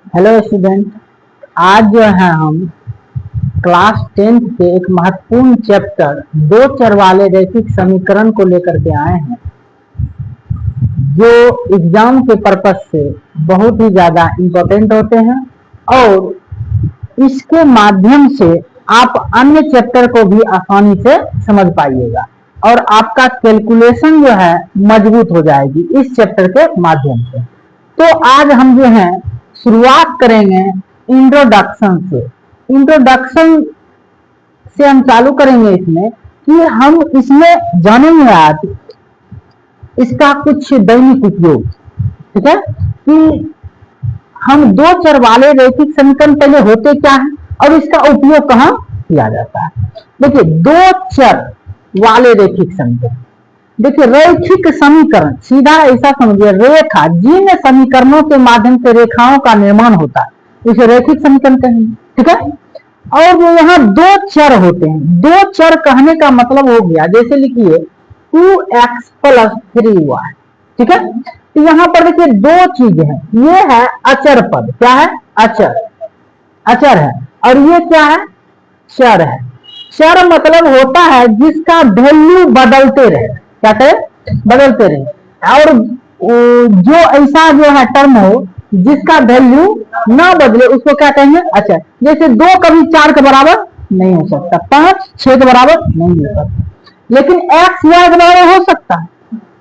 Hello student. आज जो है हम क्लास 10th के एक महत्वपूर्ण चैप्टर दो चर वाले रैखिक समीकरण को लेकर के आए हैं, जो एग्जाम के पर्पज से बहुत ही ज्यादा इम्पोर्टेंट होते हैं और इसके माध्यम से आप अन्य चैप्टर को भी आसानी से समझ पाइएगा और आपका कैलकुलेशन जो है मजबूत हो जाएगी इस चैप्टर के माध्यम से। तो आज हम जो है शुरुआत करेंगे इंट्रोडक्शन से। इंट्रोडक्शन से हम चालू करेंगे इसमें कि हम इसमें जानेंगे आज इसका कुछ दैनिक उपयोग। ठीक है कि हम दो चर वाले रैखिक समीकरण पहले होते क्या है और इसका उपयोग कहाँ किया जाता है। देखिए, दो चर वाले रैखिक समीकरण, देखिए रैखिक समीकरण सीधा ऐसा समझिए, रेखा जिन समीकरणों के माध्यम से रेखाओं का निर्माण होता है उसे रैखिक समीकरण कहेंगे। ठीक है, और जो यहाँ दो चर होते हैं, दो चर कहने का मतलब हो गया, जैसे लिखिए 2x + 3y। ठीक है, तो यहाँ पर देखिए दो चीज है, ये है अचर पद। क्या है? अचर, अचर है। और ये क्या है? चर है। चर मतलब होता है जिसका वैल्यू बदलते रहे। क्या करें? बदलते रहे। और जो ऐसा जो है टर्म हो जिसका वैल्यू ना बदले उसको क्या कहेंगे? अच्छा, जैसे 2 कभी 4 के बराबर नहीं हो सकता, 5 6 के बराबर नहीं हो सकता, लेकिन x y के बराबर हो सकता है।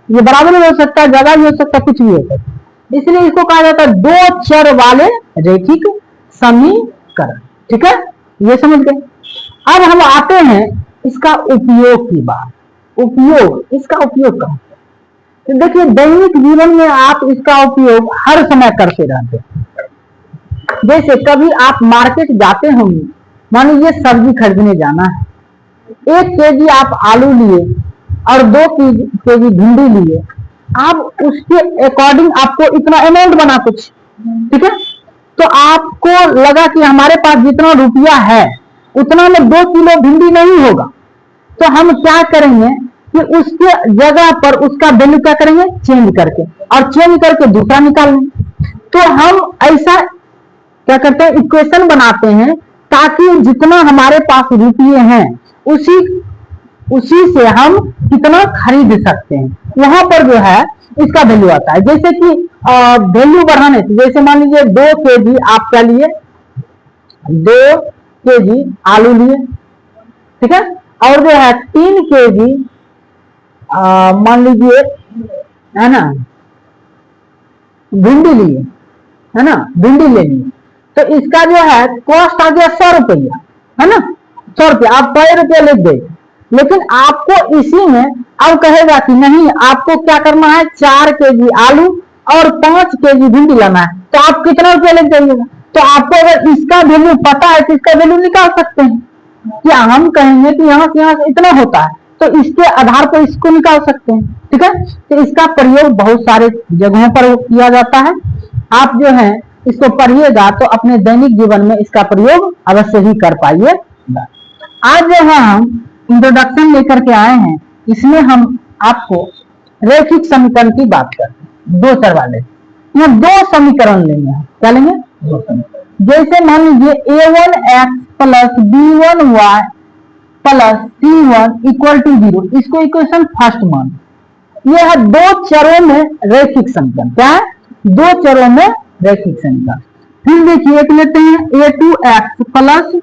ये बराबर भी हो सकता है, ज्यादा भी हो सकता है, कुछ भी हो सकता है। इसलिए इसको कहा जाता है दो चर वाले रैखिक समीकरण। ठीक है, ये समझ गए। अब हम आते हैं इसका उपयोग की बात। उपयोग, इसका उपयोग कहाँ? तो देखिए दैनिक जीवन में आप इसका उपयोग हर समय करते रहते हैं। जैसे कभी आप मार्केट जाते होंगे, मान लीजिए सब्जी खरीदने जाना है, 1 केजी आप आलू लिए और 2 केजी भिंडी लिए, आप उसके अकॉर्डिंग आपको इतना अमाउंट बना कुछ। ठीक है, तो आपको लगा कि हमारे पास जितना रुपया है उतना में 2 किलो भिंडी नहीं होगा, तो हम क्या करेंगे कि उसके जगह पर उसका वैल्यू क्या करेंगे? चेंज करके, और चेंज करके दूसरा निकालेंगे। तो हम ऐसा क्या करते हैं? इक्वेशन बनाते हैं ताकि जितना हमारे पास रुपये हैं उसी से हम कितना खरीद सकते हैं, वहां पर जो है इसका वैल्यू आता है। जैसे कि वैल्यू बढ़ाने से, जैसे मान लीजिए 2 केजी आप क्या लिए? 2 केजी आलू लिए। ठीक है, और जो है 3 केजी मान लीजिए, है ना, भिंडी लिए, है ना, भिंडी ले लिए, तो इसका जो है कॉस्ट आ गया 100 रुपया, है ना, 100 रुपया। आप 100 रुपया लिख दे, लेकिन आपको इसी में अब कहेगा कि नहीं, आपको क्या करना है? 4 केजी आलू और 5 केजी भिंडी लाना है, तो आप कितना रुपया लिख जाइएगा? तो आपको अगर इसका वैल्यू पता है तो इसका वैल्यू निकाल सकते हैं। क्या हम कहेंगे कि यहाँ से यहाँ से इतना होता है, तो इसके आधार पर इसको निकाल सकते हैं। ठीक है, तो इसका प्रयोग बहुत सारे जगहों पर किया जाता है। आप जो है इसको पढ़िएगा तो अपने दैनिक जीवन में इसका प्रयोग अवश्य ही कर पाइएगा। आज जो है हम इंट्रोडक्शन लेकर के आए हैं, इसमें हम आपको रैखिक समीकरण की बात करते हैं, दो चर वाले। यहाँ 2 समीकरण लेंगे। क्या लेंगे? 2 समीकरण। जैसे मान लीजिए a1x + b1y + c1 = 0, इसको इक्वेशन फर्स्ट मान। यह है 2 चरों में रैखिक समीकरण। क्या है? 2 चरों में रैखिक समीकरण। फिर देखिए एक लेते हैं a2x +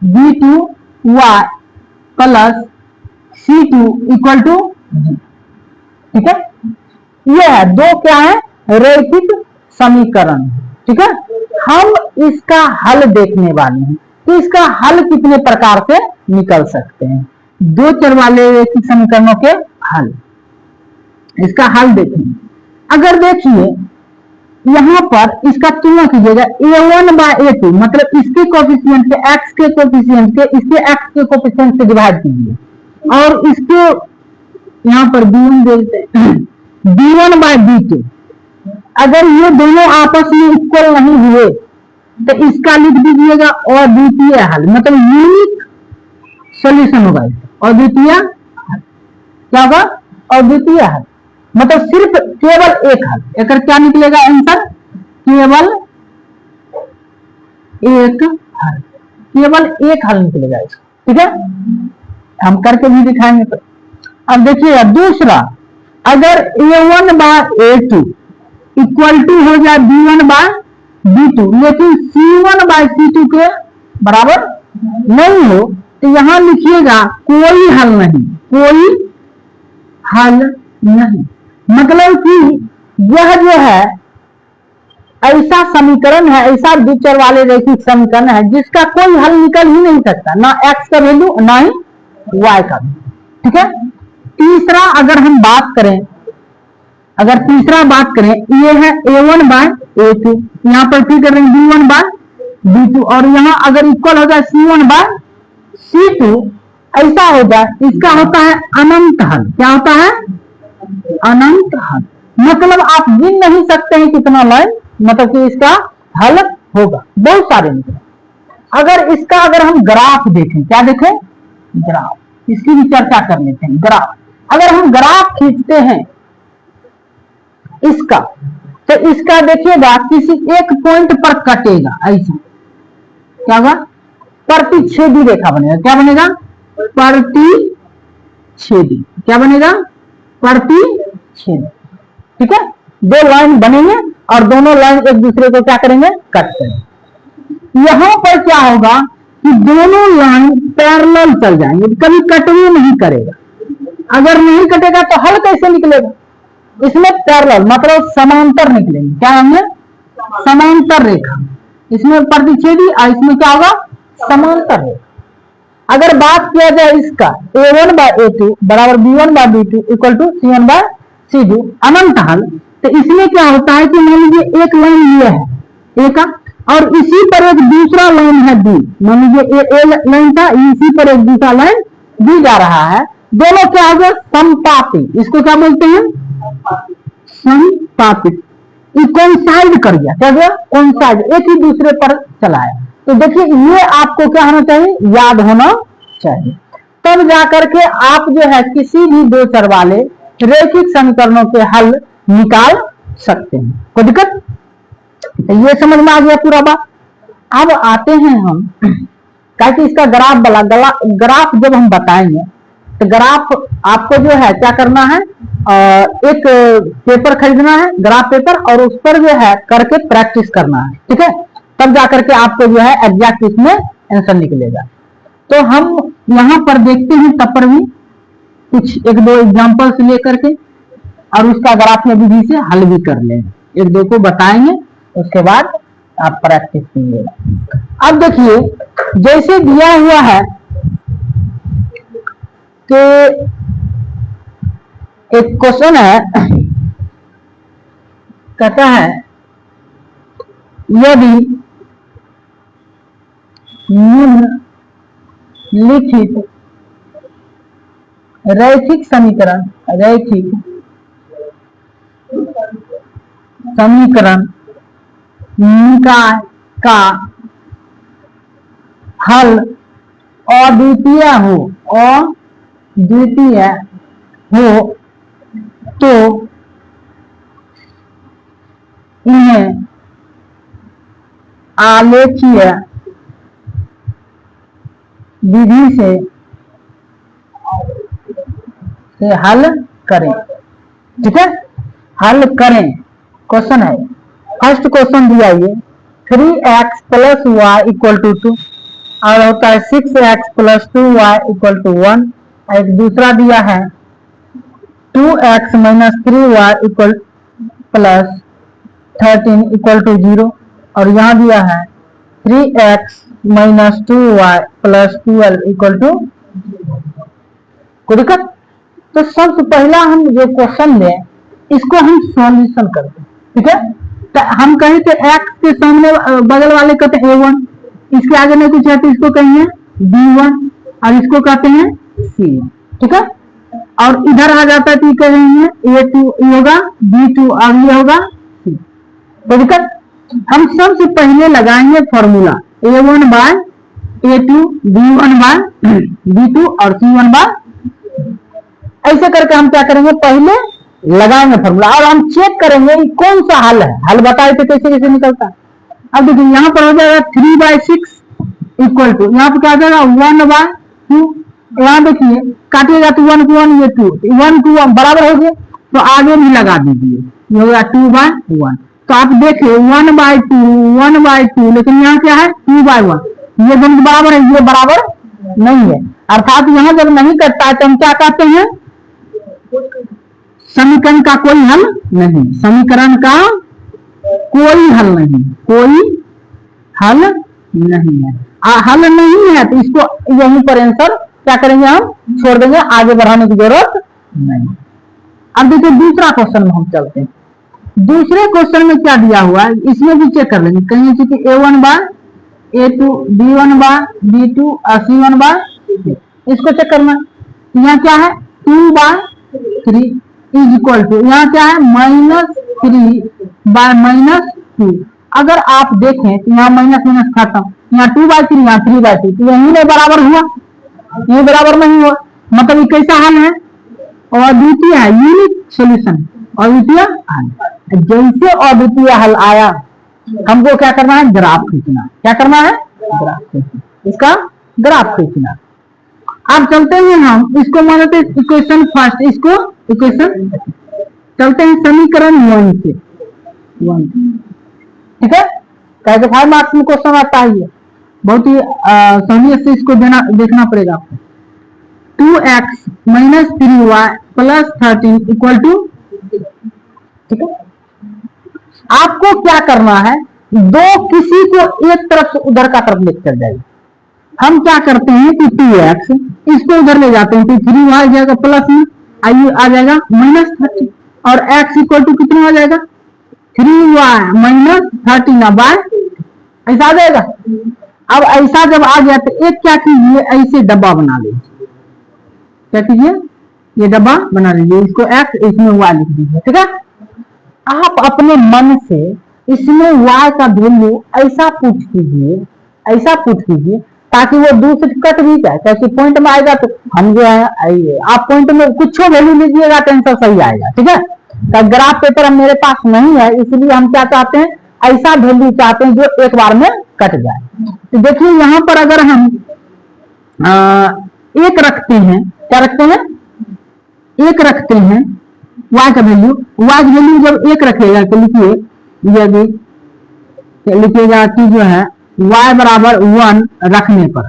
b2y + c2 = 0। ठीक है, यह है 2 क्या है? रैखिक समीकरण। ठीक है, हम इसका हल देखने वाले हैं कि इसका हल कितने प्रकार से निकल सकते हैं। 2 चर वाले रैखिक समीकरणों के हल, इसका हल देखेंगे। अगर देखिए यहां पर इसका तुलना कीजिएगा, a1/a2 मतलब इसके कोफिशिएंट से x के कोफिशिएंट से इसके x के कोफिशिएंट से डिवाइड कीजिए, और इसके यहां पर b1 देते हैं, b1/b2। अगर ये दोनों आपस में इक्वल नहीं हुए तो इसका लिख दीजिएगा और द्वितीय हल, मतलब यूनिक सॉल्यूशन होगा। और द्वितीय हल क्या होगा? और द्वितीय हल मतलब सिर्फ केवल एक हल। एक क्या निकलेगा आंसर? केवल एक हल, केवल एक हल निकलेगा इसका। ठीक है, हम करके भी दिखाएंगे। तो अब देखिए दूसरा, अगर A1 bye A2 equal to हो जाए B1 बाय B2, लेकिन C1 बाय C2 के बराबर नहीं हो, तो यहां लिखिएगा कोई हल नहीं, कोई हल नहीं। मतलब कि यह जो है ऐसा समीकरण है, ऐसा द्विचर वाले रैखिक समीकरण है जिसका कोई हल निकल ही नहीं सकता, ना x का वैल्यू ना ही y का। ठीक है, तीसरा अगर हम बात करें, अगर तीसरा बात करें, ये है A1 बाय A2, यहां पर फिर करेंगे B1 बाय B2, और यहां अगर इक्वल हो जाए C1 बाय C2, ऐसा हो जाए, इसका होता है अनंत हल। क्या होता है? अनंत हल। मतलब आप गिन नहीं सकते हैं कितना लाइन, मतलब कि इसका हल होगा, बहुत सारे निकले। अगर इसका अगर हम ग्राफ देखें, क्या देखें? ग्राफ, इसकी भी चर्चा कर लेते हैं। ग्राफ, अगर हम ग्राफ खींचते हैं इसका, तो इसका देखिएगा किसी एक पॉइंट पर कटेगा, ऐसा क्या होगा? प्रतिच्छेदी रेखा बनेगा। क्या बनेगा? प्रतिच्छेदी। क्या बनेगा? प्रतिच्छेदी। ठीक है, दो लाइन बनेंगे और दोनों लाइन एक दूसरे को क्या करेंगे? कट करेंगे। यहां पर क्या होगा कि दोनों लाइन पैरेलल चल जाएंगे, कभी कटवी नहीं करेगा। अगर नहीं कटेगा तो हल कैसे निकलेगा? इसमें पैरेलल मतलब समांतर निकलेंगे। क्या होंगे? समांतर रेखा। इसमें प्रतिच्छेदी और इसमें क्या होगा? समांतर रेखा। अगर बात किया जाए इसका A1 बाय A2 बराबर B1 by B2 equal to C1 by C2 अनंत हल, तो इसमें क्या होता है कि मान लीजिए एक लाइन ये है A का, और इसी पर एक दूसरा लाइन है B। मान लीजिए A लाइन था, इसी पर एक दूसरा लाइन B जा रहा है, दोनों क्या हो गए? समपाती। इसको क्या बोलते हैं? समपाती। कोइंसाइड कर गया। क्या गया? कोइंसाइड, एक ही दूसरे पर चला है। तो देखिए ये आपको क्या होना चाहिए? याद होना चाहिए, तब जाकर के आप जो है किसी भी दो चर वाले रैखिक समीकरणों के हल निकाल सकते हैं। कोई दिक्कत? तो ये समझ में आ गया पूरा बात। अब आते हैं हम, ताकि इसका ग्राफ जब हम बताएंगे तो ग्राफ आपको जो है क्या करना है, एक पेपर खरीदना है, ग्राफ पेपर, और उस पर जो है करके प्रैक्टिस करना है। ठीक है, तब जाकर के आपको जो है एग्जैक्ट इसमें आंसर निकलेगा। तो हम यहां पर देखते हैं तब पर भी कुछ एक दो एग्जांपल्स लेकर के, और उसका ग्राफ में विधि से हल भी कर लेंगे। एक दो को बताएंगे, उसके बाद आप प्रैक्टिस कीजिएगा। अब देखिए जैसे दिया हुआ है कि एक क्वेश्चन है, कहता है यदि निम्नलिखित रैखिक समीकरण निकाय का हल अद्वितीय हो तो इन्हें आलेखीय विधि से हल करें। ठीक है, हल करें। क्वेश्चन है, फर्स्ट क्वेश्चन दिया ये 3x plus Y equal to 2, और होता है 6x plus 2y equal to 1। एक दूसरा दिया है 2x minus 3y equal plus 13 equal to 0, और यहाँ दिया है 3x minus 2y plus 12 equal to. कोई दिक्कत? तो सबसे पहला हम जो क्वेश्चन लें इसको हम सॉल्यूशन करते हैं। ठीक है, तो हम कहें तो x के सामने बगल वाले कहते हैं A1, इसके आगे नहीं कुछ है तो इसको कहेंगे B1, और इसको कहते हैं C1। ठीक है, और इधर आ जाता है तो कहेंगे A2, ये होगा B2 और ये होगा C। तो दिक्कत, हम सबसे पहले लगाएंगे formula A1 bye A2, B1 by B2 और C1 बाय। ऐसे करके हम क्या करेंगे, पहले लगाएंगे फॉर्मूला और हम चेक करेंगे कौन सा हल है, हल बताए तो कैसे कैसे निकलता है। अब देखिए यहाँ पर हो जाएगा 3/6 इक्वल टू, यहाँ पर क्या आ जाएगा 1/2, यहाँ देखिए काटिएगा तो 1 को 1, ये 2, 1 2 बराबर हो गए, तो आगे भी लगा दीजिए, ये हो गया 2/1। तो आप देखिए 1/2, लेकिन यहाँ क्या है 2/1, ये दोनों बराबर है, ये बराबर नहीं है, अर्थात यहाँ जब नहीं करता है तो हम क्या कहते हैं, समीकरण का कोई हल नहीं, समीकरण का कोई हल नहीं, कोई हल नहीं है। हल नहीं है तो इसको यहीं पर आंसर क्या करेंगे, हम छोड़ देंगे, आगे बढ़ाने की जरूरत नहीं। अब देखिए दूसरा क्वेश्चन में हम चलते हैं। दूसरे क्वेश्चन में क्या दिया हुआ है, इसमें भी चेक कर लेंगे, कहीं कि A1/A2 B1/B2 और C1/C, इसको चेक करना। यहाँ क्या है 2/3 इज इक्वल टू, यहाँ क्या है -3/-2। अगर आप देखें तो यहाँ माइनस माइनस खत्म, यहाँ 2/3, यहाँ 3/2, तो यही नहीं बराबर हुआ, ये बराबर नहीं हुआ, मतलब ये कैसा हल है, अद्वितीय है, यूनिक सॉल्यूशन, अद्वितीय हल। जैसे अद्वितीय हल आया हमको क्या करना है, ग्राफ खींचना। क्या करना है, ग्राफ खींचना, इसका ग्राफ खींचना। अब चलते हैं हम इसको मानते हैं इक्वेशन फर्स्ट, इसको इक्वेशन चलते हैं समीकरण 1 से, 1, ठीक है, कैसे 5 मार्क्स में क्वेश्चन आता है, ये बहुत ही सहूलियत से इसको देखना पड़ेगा आपको। 2x - 3y + 13 इक्वल टू, ठीक है। आपको क्या करना है, दो किसी को एक तरफ से उधर का तरफ लेकर जाइए। हम क्या करते हैं कि 2x इसको उधर ले जाते हैं, तो 3y जाएगा प्लस में, आइए आ जाएगा -30, और x इक्वल टू कितना आ जाएगा 3y - 13 ऐसा आ जाएगा। अब ऐसा जब आ गया तो एक क्या कीजिए, ऐसे डब्बा बना लीजिए, क्या कीजिए, ये डब्बा बना लीजिए, इसको x इसमें y लिख दीजिए, ठीक है। आप अपने मन से इसमें y का वैल्यू ऐसा पूछ कीजिए, ऐसा पूछ कीजिए ताकि वो दूसरी कट भी जाए, कैसे पॉइंट में आएगा तो हम जो है आइए, आप पॉइंट में कुछ वैल्यू लीजिएगा तो आंसर सही आएगा, ठीक है। तो ग्राफ पेपर मेरे पास नहीं है, इसलिए हम क्या चाहते हैं, ऐसा वैल्यू चाहते हैं जो एक बार में कट जाए। तो देखिए यहाँ पर अगर हम एक रखते हैं, क्या रखते हैं, एक रखते हैं y का वैल्यू, y की वैल्यू जब एक रखेगा तो लिखिए, यदि लिखिएगा कि जो है y बराबर 1 रखने पर,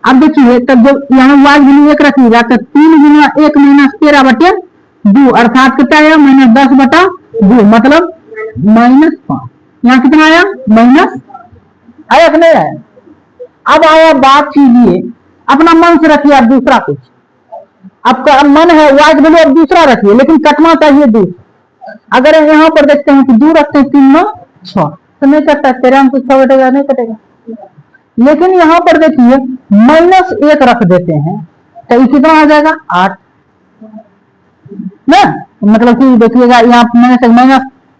अब देखिए तब जब यहाँ y वैल्यू एक रखिएगा तो 3 × 1 - 13/2 अर्थात कितना आया -10/2, मतलब -5। यहाँ कितना आया माइनस, आया कि नहीं आया। अब आया बात कीजिए, अपना मन से रखिए आप दूसरा कुछ, आपका मन है y की वैल्यू आप दूसरा रखिए, लेकिन कटना चाहिए 2। अगर यहाँ पर देखते हैं कि 2 रखते हैं 3 9 6 तो नहीं कटता, 13 में 6 कटेगा, नहीं कटेगा। लेकिन यहाँ पर देखिए -1 रख देते हैं तो ये कितना आ जाएगा 8 ना, मतलब कि देखिएगा यहाँ -3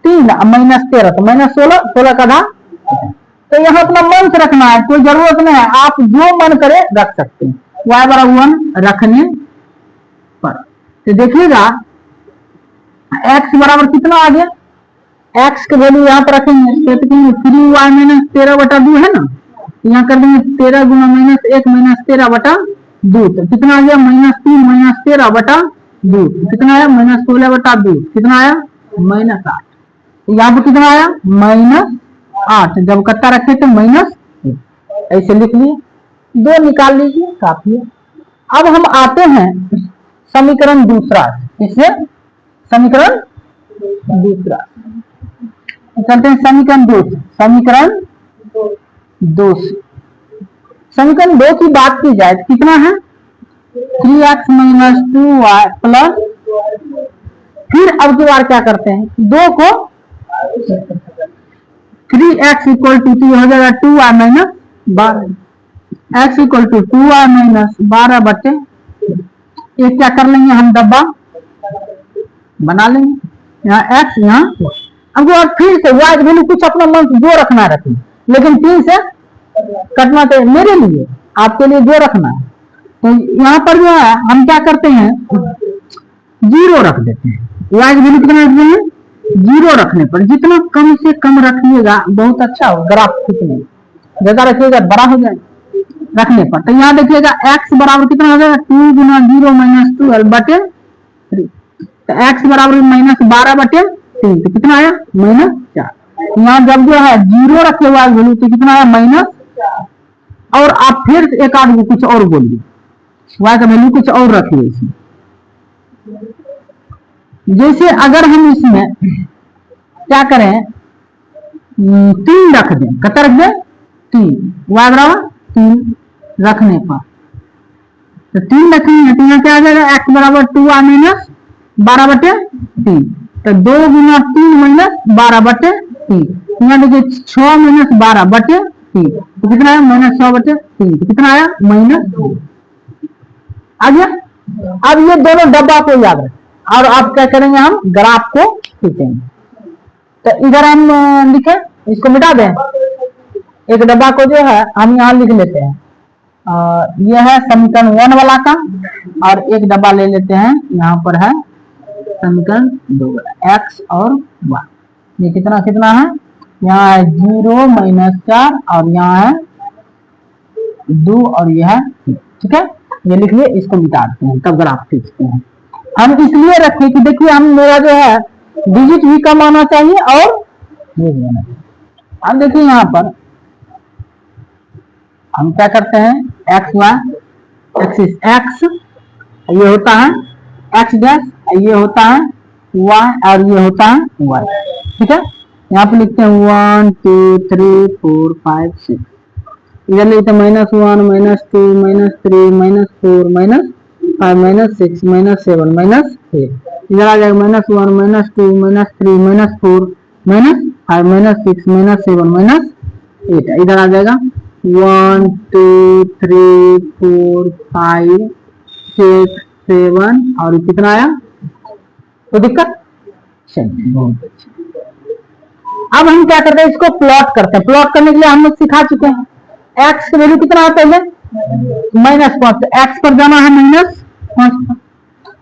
-13 तो -16, 16 का आधा। तो यहाँ अपना मन से रखना है, कोई जरूरत नहीं है, आप जो मन करे रख सकते हैं y बराबर 1 रखने पर। तो देखिएगा x बराबर कितना आ गया, x के वैल्यू यहाँ पर रखेंगे, 3y - 13/2 है ना, यहाँ कर देंगे 13 × -1 - 13/2, तो कितना आ गया -3 - 13/2, कितना आया -16/2, कितना आया -8। यहाँ पर कितना आया -8, जब कट्टा रखे थे -1, ऐसे लिख लिए, 2 निकाल लीजिए काफी है। अब हम आते हैं समीकरण दूसरा, इसमें समीकरण दूसरा चलते हैं, समीकरण 2, समीकरण 2 की बात की जाए तो कितना है 3x - 2y प्लस, फिर अब की बार क्या करते हैं 2 को 3x = हो जाएगा 2y - 12, x = 2y - 12/, एक क्या कर लेंगे हम डब्बा बना लेंगे, यहाँ x यहाँ, हमको फिर से y की वैल्यू कुछ अपना मन से जो रखना रखें, लेकिन 3 से कटना तो मेरे लिए, आपके लिए जो रखना है। तो यहाँ पर जो है हम क्या करते हैं जीरो रख देते हैं। y की वैल्यू कितना रखते हैं? जीरो रखने पर, जितना कम से कम रखिएगा बहुत अच्छा हो, ग्राफ खींचने में ज्यादा रखिएगा बड़ा हो जाए रखने पर। तो यहाँ देखिएगा x बराबर कितना हो जाएगा? 2 गुना 0 माइनस 12 बटे 3। तो x बराबर -12 बटे 3, तो कितना आया? -4। यहाँ जब जो है जीरो रखे हुआ वैल्यू तो कितना आया? -4। और आप फिर एक आध कुछ और बोलिए, y का वैल्यू कुछ और रखिए इसमें। जैसे अगर हम इसमें क्या करें, 3 रख दें, कितना रख दें? 3, y बराबर 3 रखने पर, तो 3 रखेंगे तो यहाँ क्या आ जाएगा? x बराबर 2y माइनस 12 बटे 3। तो 2 गुना 3 माइनस 12 बटे 3, यहाँ देखिए 6 माइनस 12 बटे 3, तो कितना है? -6 बटे 3, तो कितना आया? -2 आ गया। अब ये दोनों डब्बा को याद रखें और आप क्या करेंगे? हम ग्राफ को खींचेंगे। तो इधर हम लिखे, इसको मिटा दें, एक डब्बा को जो है हम यहाँ लिख लेते हैं। यह है समीकरण 1 वाला का, और एक डब्बा ले लेते हैं, यहाँ पर है समीकरण 2 वाला, x और y। ये कितना कितना है? यहाँ है 0 -4 और यहाँ है 2 और यह है, ठीक है। ये लिख लिए, इसको मिटाते हैं तब ग्राफ खींचते हैं। हम इसलिए रखें कि देखिए हम मेरा जो है डिजिट भी कम आना चाहिए और ये भी आना चाहिए। अब देखिए यहाँ पर हम क्या करते हैं? एक्स वाई एक्सिस x ये होता है x डैश, ये होता है y और ये होता है y, ठीक है। यहाँ पे लिखते हैं 1 2 3 4 5 6, इधर लिखते हैं -1 -2 -3 -4 -5 -6 -7 -8, इधर आ जाएगा -1 -2 -3 -4 -5 -6 -7 -8, इधर आ जाएगा 1 2 3 4 5 6 7 और कितना आया? तो दिक्कत चलिए, बहुत अच्छा। अब हम क्या करते हैं? इसको प्लॉट करते हैं। प्लॉट करने के लिए हम लोग सिखा चुके हैं। x की वैल्यू कितना है? पहले -5, तो x पर जाना है -5,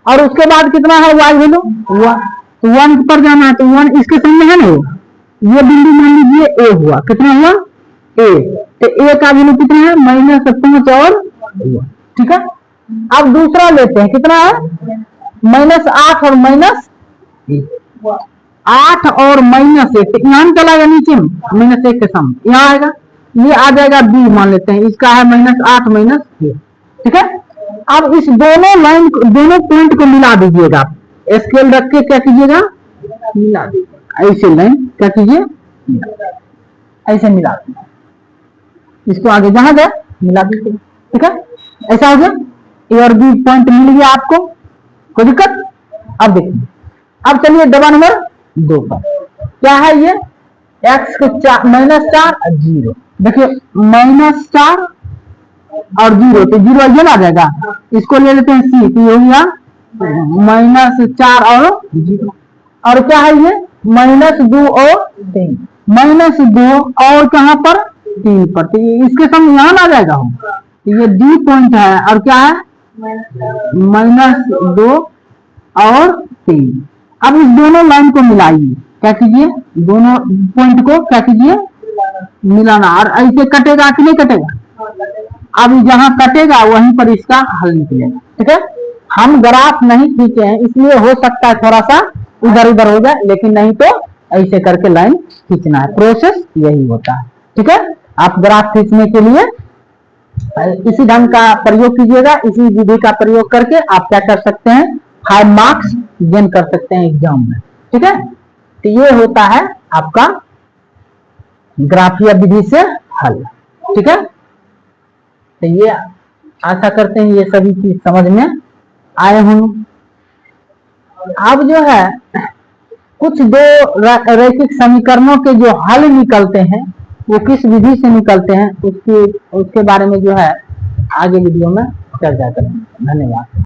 और उसके बाद कितना है? y वैल्यू 1, तो 1 पर जाना है, तो 1 इसके सामने है ना, ये बिंदु मान लीजिए a हुआ, कितना हुआ? a, तो a का वैल्यू कितना है? -5 और 1, ठीक है। अब दूसरा लेते हैं, कितना है? -8 और -1, 8 और -1, यहाँ चला गया नीचे में, -1 के सामने यहाँ आएगा, ये आ जाएगा b मान लेते हैं, इसका है -8 -1, ठीक है। अब इस दोनों लाइन दोनों पॉइंट को मिला दीजिएगा, स्केल रख के क्या कीजिएगा? मिला दीजिएगा, ऐसे लाइन क्या कीजिए? ऐसे मिला दीजिए, इसको आगे जहां गए मिला दीजिए, ठीक है। ऐसा हो गया, ए और बी पॉइंट मिल गया आपको, कोई दिक्कत? अब देखिए, अब चलिए डब्बा नंबर 2 पर क्या है? ये x को -4 और 0, देखिए -4 और 0, तो 0 ये आ जाएगा, इसको ले लेते हैं c, तो ये हो गया -4 और 0, और क्या है ये? -2 और 3, -2 और कहां पर? 3 पर, तो ये इसके सामने यहाँ आ जाएगा, तो ये d पॉइंट है, और क्या है? -2 और 3। अब इस दोनों लाइन को मिलाइए, क्या कीजिए? दोनों पॉइंट को क्या कीजिए? मिलाना, और ऐसे कटेगा कि नहीं कटेगा? अब जहां कटेगा वहीं पर इसका हल निकलेगा, ठीक है। हम ग्राफ नहीं खींचे हैं, इसलिए हो सकता है थोड़ा सा इधर उधर हो जाए, लेकिन नहीं तो ऐसे करके लाइन खींचना है, प्रोसेस यही होता है, ठीक है। आप ग्राफ खींचने के लिए इसी ढंग का प्रयोग कीजिएगा, इसी विधि का प्रयोग करके आप क्या कर सकते हैं? 5 मार्क्स गेन कर सकते हैं एग्जाम में, ठीक है। तो ये होता है आपका ग्राफीय विधि से हल, ठीक है। तो ये आशा करते हैं ये सभी चीज समझ में आए होंगे। अब जो है कुछ दो रैखिक समीकरणों के जो हल निकलते हैं वो किस विधि से निकलते हैं उसके बारे में जो है आगे वीडियो में चर्चा करेंगे। धन्यवाद।